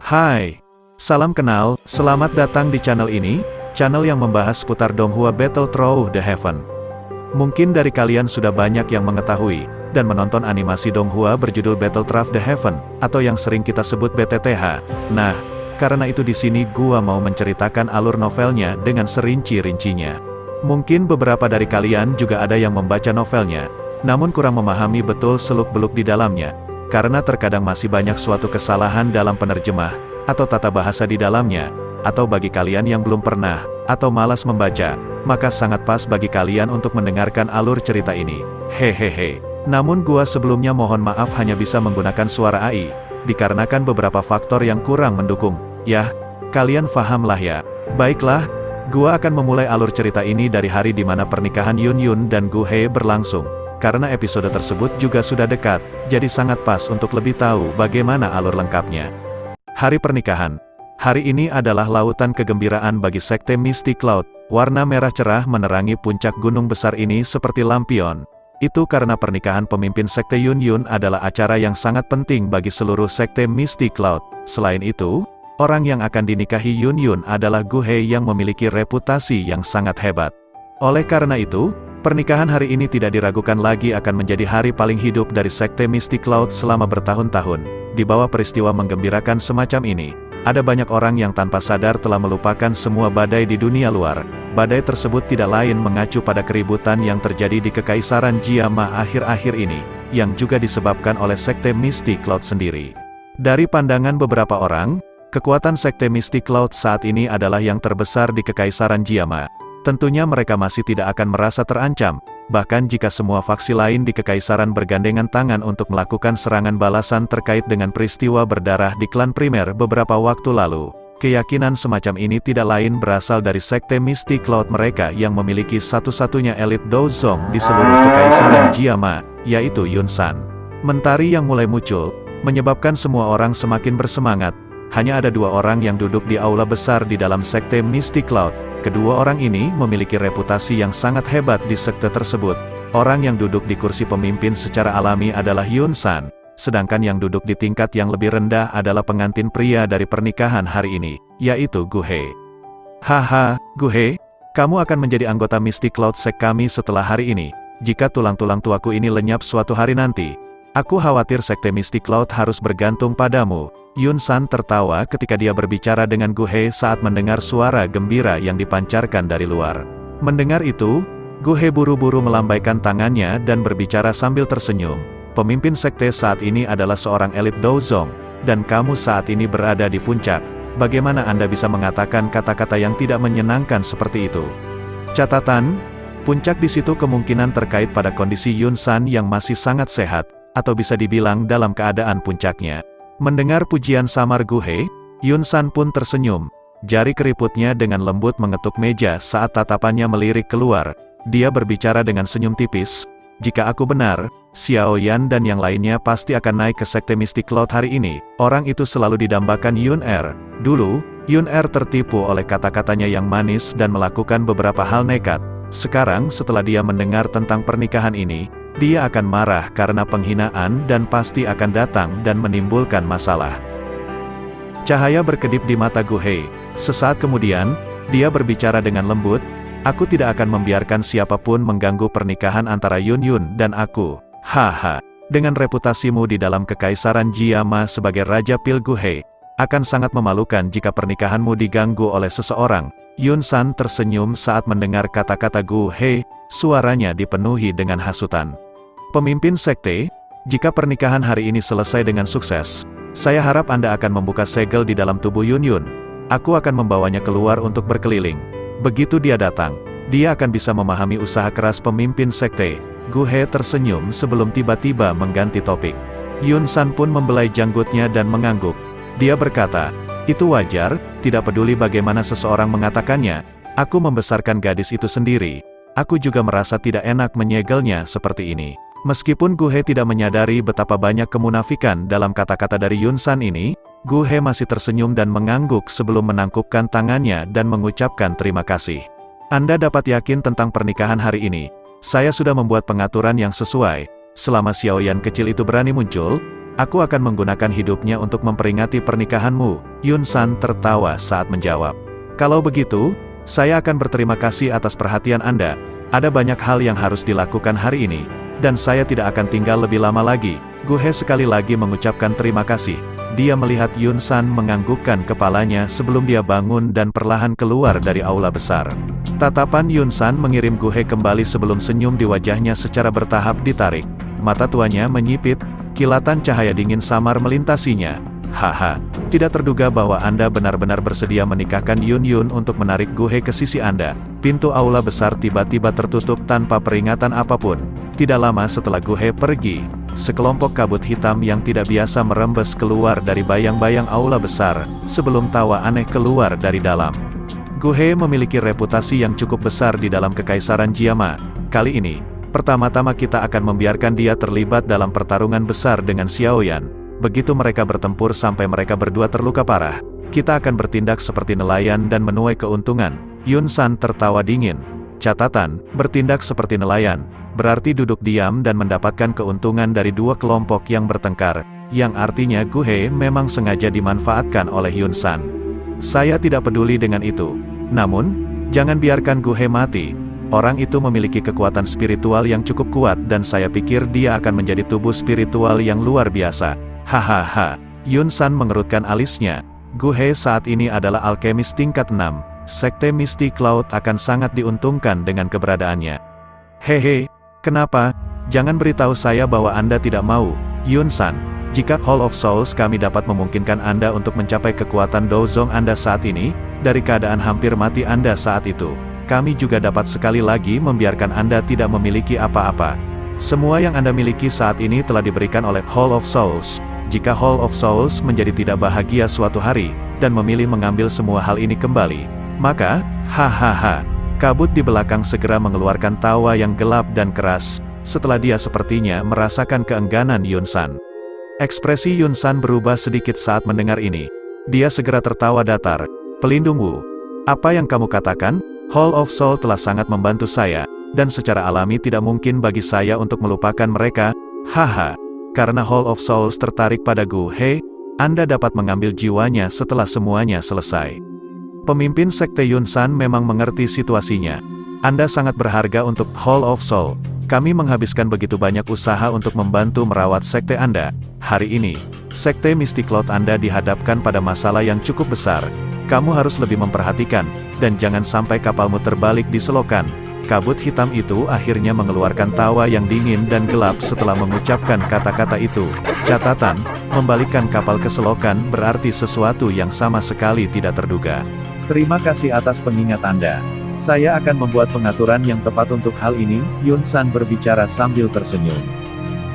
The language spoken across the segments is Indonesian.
Hai, salam kenal, selamat datang di channel ini, channel yang membahas seputar Donghua Battle Through the Heaven. Mungkin dari kalian sudah banyak yang mengetahui, dan menonton animasi Donghua berjudul Battle Through the Heaven, atau yang sering kita sebut BTTH. Nah, karena itu di sini gua mau menceritakan alur novelnya dengan serinci-rincinya. Mungkin beberapa dari kalian juga ada yang membaca novelnya, namun kurang memahami betul seluk-beluk di dalamnya. Karena terkadang masih banyak suatu kesalahan dalam penerjemah, atau tata bahasa di dalamnya, atau bagi kalian yang belum pernah, atau malas membaca, maka sangat pas bagi kalian untuk mendengarkan alur cerita ini. Hehehe. Namun gua sebelumnya mohon maaf hanya bisa menggunakan suara AI, dikarenakan beberapa faktor yang kurang mendukung. Yah, kalian paham lah ya. Baiklah, gua akan memulai alur cerita ini dari hari di mana pernikahan Yun Yun dan Gu He berlangsung. Karena episode tersebut juga sudah dekat, jadi sangat pas untuk lebih tahu bagaimana alur lengkapnya. Hari pernikahan. Hari ini adalah lautan kegembiraan bagi sekte Mystic Cloud. Warna merah cerah menerangi puncak gunung besar ini seperti lampion. Itu karena pernikahan pemimpin sekte Yun Yun adalah acara yang sangat penting bagi seluruh sekte Mystic Cloud. Selain itu, orang yang akan dinikahi Yun Yun adalah Gu He yang memiliki reputasi yang sangat hebat. Oleh karena itu, pernikahan hari ini tidak diragukan lagi akan menjadi hari paling hidup dari sekte Mystic Cloud selama bertahun-tahun. Di bawah peristiwa menggembirakan semacam ini, ada banyak orang yang tanpa sadar telah melupakan semua badai di dunia luar. Badai tersebut tidak lain mengacu pada keributan yang terjadi di Kekaisaran Jiama akhir-akhir ini, yang juga disebabkan oleh sekte Mystic Cloud sendiri. Dari pandangan beberapa orang, kekuatan sekte Mystic Cloud saat ini adalah yang terbesar di Kekaisaran Jiama. Tentunya mereka masih tidak akan merasa terancam, bahkan jika semua faksi lain di Kekaisaran bergandengan tangan untuk melakukan serangan balasan terkait dengan peristiwa berdarah di klan primer beberapa waktu lalu. Keyakinan semacam ini tidak lain berasal dari sekte Mystic Cloud mereka yang memiliki satu-satunya elit Dozong di seluruh Kekaisaran Jiama, yaitu Yun San. Mentari yang mulai muncul, menyebabkan semua orang semakin bersemangat. Hanya ada dua orang yang duduk di aula besar di dalam sekte Mystic Cloud. Kedua orang ini memiliki reputasi yang sangat hebat di sekte tersebut. Orang yang duduk di kursi pemimpin secara alami adalah Yun San, sedangkan yang duduk di tingkat yang lebih rendah adalah pengantin pria dari pernikahan hari ini, yaitu Gu He. Haha, Gu He, kamu akan menjadi anggota Mystic Cloud Sect kami setelah hari ini. Jika tulang-tulang tuaku ini lenyap suatu hari nanti, aku khawatir sekte Mystic Cloud harus bergantung padamu. Yun San tertawa ketika dia berbicara dengan Gu He saat mendengar suara gembira yang dipancarkan dari luar. Mendengar itu, Gu He buru-buru melambaikan tangannya dan berbicara sambil tersenyum. Pemimpin sekte saat ini adalah seorang elit Dozong, dan kamu saat ini berada di puncak. Bagaimana Anda bisa mengatakan kata-kata yang tidak menyenangkan seperti itu? Catatan, puncak di situ kemungkinan terkait pada kondisi Yun San yang masih sangat sehat, atau bisa dibilang dalam keadaan puncaknya. Mendengar pujian samar Gu He, Yun San pun tersenyum. Jari keriputnya dengan lembut mengetuk meja saat tatapannya melirik keluar. Dia berbicara dengan senyum tipis. Jika aku benar, Xiao Yan dan yang lainnya pasti akan naik ke sekte Mystic Cloud hari ini. Orang itu selalu didambakan Yun Er. Dulu, Yun Er tertipu oleh kata-katanya yang manis dan melakukan beberapa hal nekat. Sekarang setelah dia mendengar tentang pernikahan ini, dia akan marah karena penghinaan dan pasti akan datang dan menimbulkan masalah. Cahaya berkedip di mata Gu He. Sesaat kemudian, dia berbicara dengan lembut, aku tidak akan membiarkan siapapun mengganggu pernikahan antara Yun Yun dan aku. Haha, dengan reputasimu di dalam Kekaisaran Jiama sebagai Raja Pil Gu He, akan sangat memalukan jika pernikahanmu diganggu oleh seseorang. Yun San tersenyum saat mendengar kata-kata Gu He, suaranya dipenuhi dengan hasutan. Pemimpin sekte, jika pernikahan hari ini selesai dengan sukses, saya harap Anda akan membuka segel di dalam tubuh Yun Yun. Aku akan membawanya keluar untuk berkeliling. Begitu dia datang, dia akan bisa memahami usaha keras pemimpin sekte. Gu He tersenyum sebelum tiba-tiba mengganti topik. Yun San pun membelai janggutnya dan mengangguk. Dia berkata, itu wajar, tidak peduli bagaimana seseorang mengatakannya. Aku membesarkan gadis itu sendiri. Aku juga merasa tidak enak menyegelnya seperti ini. Meskipun Gu He tidak menyadari betapa banyak kemunafikan dalam kata-kata dari Yun San ini, Gu He masih tersenyum dan mengangguk sebelum menangkupkan tangannya dan mengucapkan terima kasih. Anda dapat yakin tentang pernikahan hari ini. Saya sudah membuat pengaturan yang sesuai. Selama Xiao Yan kecil itu berani muncul, Aku akan menggunakan hidupnya untuk memperingati pernikahanmu. Yun San tertawa saat menjawab. Kalau begitu, saya akan berterima kasih atas perhatian Anda. Ada banyak hal yang harus dilakukan hari ini, dan saya tidak akan tinggal lebih lama lagi. Gu He sekali lagi mengucapkan terima kasih. Dia melihat Yun San menganggukkan kepalanya sebelum dia bangun dan perlahan keluar dari aula besar. Tatapan Yun San mengirim Gu He kembali sebelum senyum di wajahnya secara bertahap ditarik. Mata tuanya menyipit, kilatan cahaya dingin samar melintasinya. Haha, tidak terduga bahwa Anda benar-benar bersedia menikahkan Yun Yun untuk menarik Gu He ke sisi Anda. Pintu aula besar tiba-tiba tertutup tanpa peringatan apapun. Tidak lama setelah Gu He pergi, sekelompok kabut hitam yang tidak biasa merembes keluar dari bayang-bayang aula besar, sebelum tawa aneh keluar dari dalam. Gu He memiliki reputasi yang cukup besar di dalam Kekaisaran Jiama. Kali ini, pertama-tama kita akan membiarkan dia terlibat dalam pertarungan besar dengan Xiaoyan. Begitu mereka bertempur sampai mereka berdua terluka parah, kita akan bertindak seperti nelayan dan menuai keuntungan. Yun San tertawa dingin. Catatan, bertindak seperti nelayan, berarti duduk diam dan mendapatkan keuntungan dari dua kelompok yang bertengkar, yang artinya Gu He memang sengaja dimanfaatkan oleh Yun San. Saya tidak peduli dengan itu. Namun, jangan biarkan Gu He mati. Orang itu memiliki kekuatan spiritual yang cukup kuat dan saya pikir dia akan menjadi tubuh spiritual yang luar biasa. Hahaha. Yun San mengerutkan alisnya. Gu He saat ini adalah alkemis tingkat 6. Sekte Misty Cloud akan sangat diuntungkan dengan keberadaannya. Hehe, kenapa? Jangan beritahu saya bahwa Anda tidak mau, Yun San. Jika Hall of Souls kami dapat memungkinkan Anda untuk mencapai kekuatan Dozong Anda saat ini, dari keadaan hampir mati Anda saat itu, kami juga dapat sekali lagi membiarkan Anda tidak memiliki apa-apa. Semua yang Anda miliki saat ini telah diberikan oleh Hall of Souls. Jika Hall of Souls menjadi tidak bahagia suatu hari, dan memilih mengambil semua hal ini kembali, maka, hahaha, kabut di belakang segera mengeluarkan tawa yang gelap dan keras, setelah dia sepertinya merasakan keengganan Yun San. Ekspresi Yun San berubah sedikit saat mendengar ini. Dia segera tertawa datar. Pelindung Wu, apa yang kamu katakan? Hall of Soul telah sangat membantu saya, dan secara alami tidak mungkin bagi saya untuk melupakan mereka. Haha. Karena Hall of Souls tertarik pada Gu He, Anda dapat mengambil jiwanya setelah semuanya selesai. Pemimpin Sekte Yun San memang mengerti situasinya. Anda sangat berharga untuk Hall of Soul. Kami menghabiskan begitu banyak usaha untuk membantu merawat sekte Anda. Hari ini, Sekte Misty Cloud Anda dihadapkan pada masalah yang cukup besar. Kamu harus lebih memperhatikan, dan jangan sampai kapalmu terbalik di selokan. Kabut hitam itu akhirnya mengeluarkan tawa yang dingin dan gelap setelah mengucapkan kata-kata itu. Catatan, membalikkan kapal ke selokan berarti sesuatu yang sama sekali tidak terduga. Terima kasih atas pengingat Anda. Saya akan membuat pengaturan yang tepat untuk hal ini, Yun San berbicara sambil tersenyum.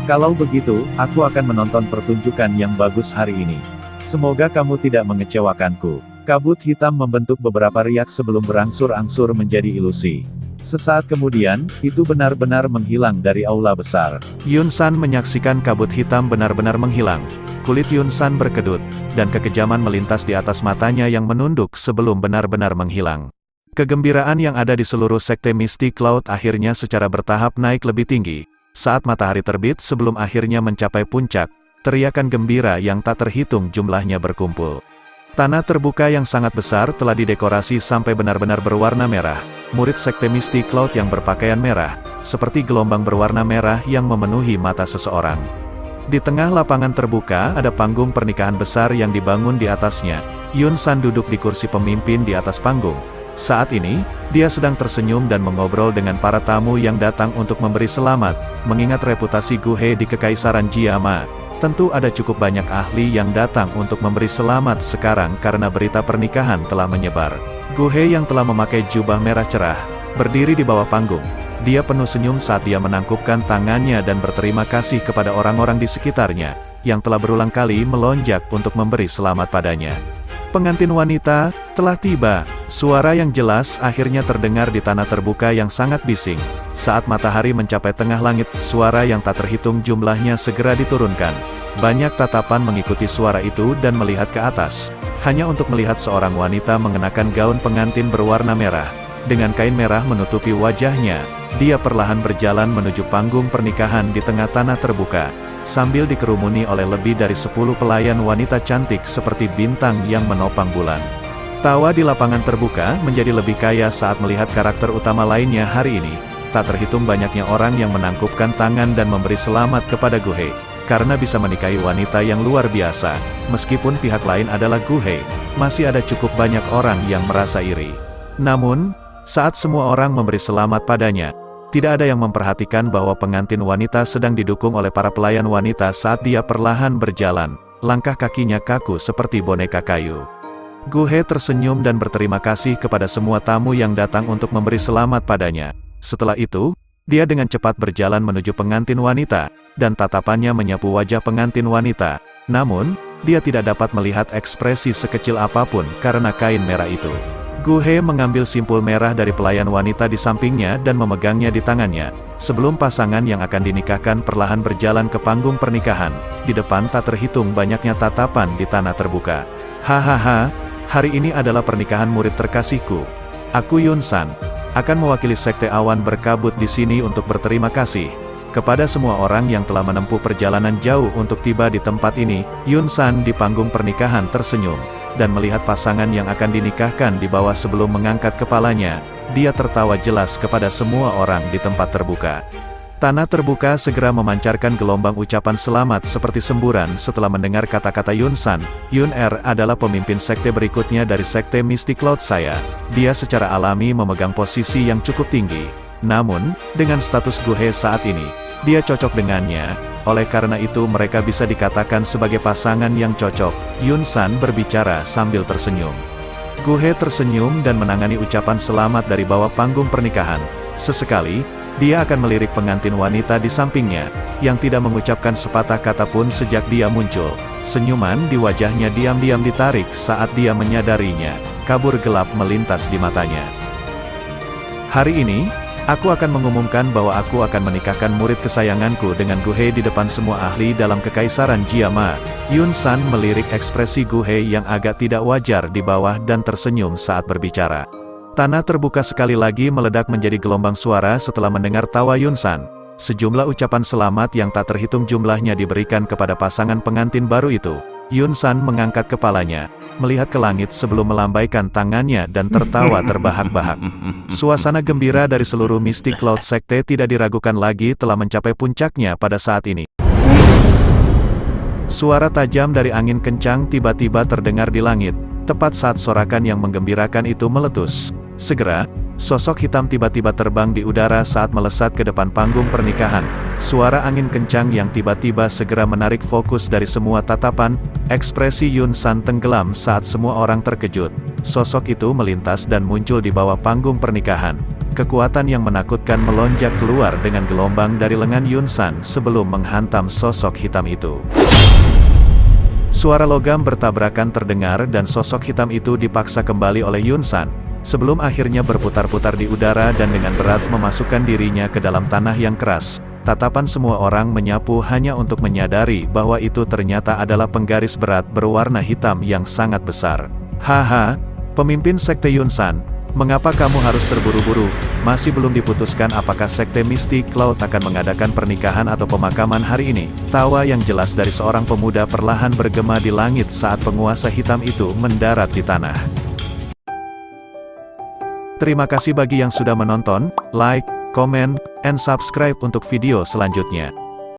Kalau begitu, aku akan menonton pertunjukan yang bagus hari ini. Semoga kamu tidak mengecewakanku. Kabut hitam membentuk beberapa riak sebelum berangsur-angsur menjadi ilusi. Sesaat kemudian, itu benar-benar menghilang dari aula besar. Yun San menyaksikan kabut hitam benar-benar menghilang. Kulit Yun San berkedut, dan kekejaman melintas di atas matanya yang menunduk sebelum benar-benar menghilang. Kegembiraan yang ada di seluruh Sekte Misty Cloud akhirnya secara bertahap naik lebih tinggi. Saat matahari terbit sebelum akhirnya mencapai puncak, teriakan gembira yang tak terhitung jumlahnya berkumpul. Tanah terbuka yang sangat besar telah didekorasi sampai benar-benar berwarna merah. Murid Sekte Misty Cloud yang berpakaian merah, seperti gelombang berwarna merah yang memenuhi mata seseorang. Di tengah lapangan terbuka ada panggung pernikahan besar yang dibangun di atasnya. Yun San duduk di kursi pemimpin di atas panggung. Saat ini, dia sedang tersenyum dan mengobrol dengan para tamu yang datang untuk memberi selamat. Mengingat reputasi Gu He di Kekaisaran Jiama, tentu ada cukup banyak ahli yang datang untuk memberi selamat sekarang karena berita pernikahan telah menyebar. Gu He yang telah memakai jubah merah cerah, berdiri di bawah panggung. Dia penuh senyum saat dia menangkupkan tangannya dan berterima kasih kepada orang-orang di sekitarnya, yang telah berulang kali melonjak untuk memberi selamat padanya. Pengantin wanita telah tiba. Suara yang jelas akhirnya terdengar di tanah terbuka yang sangat bising. Saat matahari mencapai tengah langit, suara yang tak terhitung jumlahnya segera diturunkan. Banyak tatapan mengikuti suara itu dan melihat ke atas, hanya untuk melihat seorang wanita mengenakan gaun pengantin berwarna merah. Dengan kain merah menutupi wajahnya, dia perlahan berjalan menuju panggung pernikahan di tengah tanah terbuka. sambil dikerumuni oleh lebih dari 10 pelayan wanita cantik seperti bintang yang menopang bulan. Tawa di lapangan terbuka menjadi lebih kaya saat melihat karakter utama lainnya hari ini. Tak terhitung banyaknya orang yang menangkupkan tangan dan memberi selamat kepada Guhei, karena bisa menikahi wanita yang luar biasa. Meskipun pihak lain adalah Guhei, masih ada cukup banyak orang yang merasa iri. Namun, saat semua orang memberi selamat padanya, tidak ada yang memperhatikan bahwa pengantin wanita sedang didukung oleh para pelayan wanita saat dia perlahan berjalan. Langkah kakinya kaku seperti boneka kayu. Guhei tersenyum dan berterima kasih kepada semua tamu yang datang untuk memberi selamat padanya. Setelah itu, dia dengan cepat berjalan menuju pengantin wanita, dan tatapannya menyapu wajah pengantin wanita. Namun, dia tidak dapat melihat ekspresi sekecil apapun karena kain merah itu. Guhei mengambil simpul merah dari pelayan wanita di sampingnya dan memegangnya di tangannya. Sebelum pasangan yang akan dinikahkan perlahan berjalan ke panggung pernikahan, di depan tak terhitung banyaknya tatapan di tanah terbuka. Hahaha, hari ini adalah pernikahan murid terkasihku. Aku Yun-san, akan mewakili Sekte Awan Berkabut di sini untuk berterima kasih kepada semua orang yang telah menempuh perjalanan jauh untuk tiba di tempat ini. Yun-san di panggung pernikahan tersenyum, dan melihat pasangan yang akan dinikahkan di bawah sebelum mengangkat kepalanya, dia tertawa jelas kepada semua orang di tempat terbuka. Tanah terbuka segera memancarkan gelombang ucapan selamat seperti semburan setelah mendengar kata-kata Yun-san. Yun-er adalah pemimpin sekte berikutnya dari sekte Mystic Cloud saya. Dia secara alami memegang posisi yang cukup tinggi. Namun, dengan status Guhei saat ini, dia cocok dengannya. Oleh karena itu mereka bisa dikatakan sebagai pasangan yang cocok. Yun-san berbicara sambil tersenyum. Guhei tersenyum dan menangani ucapan selamat dari bawah panggung pernikahan. Sesekali, dia akan melirik pengantin wanita di sampingnya, yang tidak mengucapkan sepatah kata pun sejak dia muncul. Senyuman di wajahnya diam-diam ditarik saat dia menyadarinya. Kabur gelap melintas di matanya. Hari ini, aku akan mengumumkan bahwa aku akan menikahkan murid kesayanganku dengan Guhei di depan semua ahli dalam kekaisaran Jiama. Yun-san melirik ekspresi Guhei yang agak tidak wajar di bawah dan tersenyum saat berbicara. Tanah terbuka sekali lagi meledak menjadi gelombang suara setelah mendengar tawa Yun-san. Sejumlah ucapan selamat yang tak terhitung jumlahnya diberikan kepada pasangan pengantin baru itu. Yun-san mengangkat kepalanya, melihat ke langit sebelum melambaikan tangannya dan tertawa terbahak-bahak. Suasana gembira dari seluruh Mystic Cloud Sekte tidak diragukan lagi telah mencapai puncaknya pada saat ini. Suara tajam dari angin kencang tiba-tiba terdengar di langit, tepat saat sorakan yang menggembirakan itu meletus. Segera, sosok hitam tiba-tiba terbang di udara saat melesat ke depan panggung pernikahan. Suara angin kencang yang tiba-tiba segera menarik fokus dari semua tatapan. Ekspresi Yun-san tenggelam saat semua orang terkejut. Sosok itu melintas dan muncul di bawah panggung pernikahan. Kekuatan yang menakutkan melonjak keluar dengan gelombang dari lengan Yun-san sebelum menghantam sosok hitam itu. Suara logam bertabrakan terdengar dan sosok hitam itu dipaksa kembali oleh Yun-san, sebelum akhirnya berputar-putar di udara dan dengan berat memasukkan dirinya ke dalam tanah yang keras. Tatapan semua orang menyapu hanya untuk menyadari bahwa itu ternyata adalah penggaris berat berwarna hitam yang sangat besar. Haha, pemimpin sekte Yun-san, mengapa kamu harus terburu-buru? Masih belum diputuskan apakah sekte Mystic Cloud akan mengadakan pernikahan atau pemakaman hari ini. Tawa yang jelas dari seorang pemuda perlahan bergema di langit saat penguasa hitam itu mendarat di tanah. Terima kasih bagi yang sudah menonton, like, komen, and subscribe untuk video selanjutnya.